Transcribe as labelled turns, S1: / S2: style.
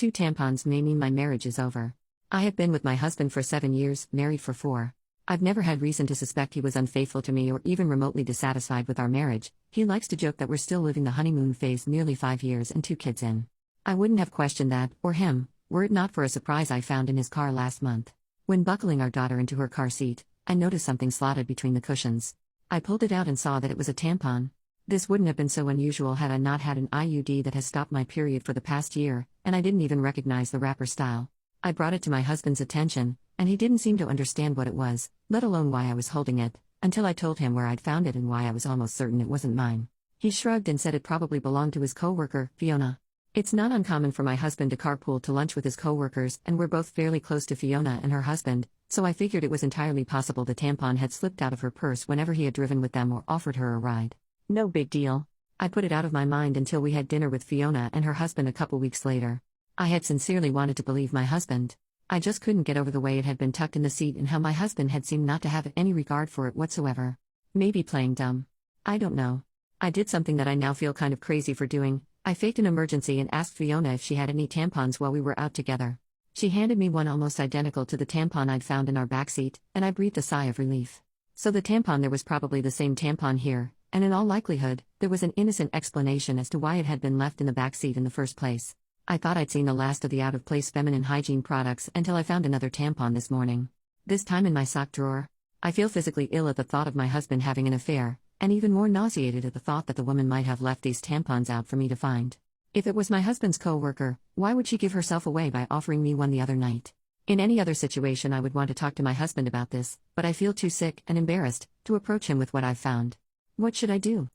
S1: 2 tampons may mean my marriage is over. I have been with my husband for 7 years, married for 4. I've never had reason to suspect he was unfaithful to me or even remotely dissatisfied with our marriage. He likes to joke that we're still living the honeymoon phase nearly 5 years and 2 kids in. I wouldn't have questioned that, or him, were it not for a surprise I found in his car last month. When buckling our daughter into her car seat, I noticed something slotted between the cushions. I pulled it out and saw that it was a tampon. This wouldn't have been so unusual had I not had an IUD that has stopped my period for the past year, and I didn't even recognize the wrapper style. I brought it to my husband's attention, and he didn't seem to understand what it was, let alone why I was holding it, until I told him where I'd found it and why I was almost certain it wasn't mine. He shrugged and said it probably belonged to his coworker, Fiona. It's not uncommon for my husband to carpool to lunch with his coworkers, and we're both fairly close to Fiona and her husband, so I figured it was entirely possible the tampon had slipped out of her purse whenever he had driven with them or offered her a ride. No big deal. I put it out of my mind until we had dinner with Fiona and her husband a couple weeks later. I had sincerely wanted to believe my husband. I just couldn't get over the way it had been tucked in the seat and how my husband had seemed not to have any regard for it whatsoever. Maybe playing dumb. I don't know. I did something that I now feel kind of crazy for doing. I faked an emergency and asked Fiona if she had any tampons while we were out together. She handed me one almost identical to the tampon I'd found in our backseat, and I breathed a sigh of relief. So the tampon there was probably the same tampon here, and in all likelihood, there was an innocent explanation as to why it had been left in the backseat in the first place. I thought I'd seen the last of the out-of-place feminine hygiene products until I found another tampon this morning. This time in my sock drawer. I feel physically ill at the thought of my husband having an affair, and even more nauseated at the thought that the woman might have left these tampons out for me to find. If it was my husband's co-worker, why would she give herself away by offering me one the other night? In any other situation I would want to talk to my husband about this, but I feel too sick and embarrassed to approach him with what I've found. What should I do?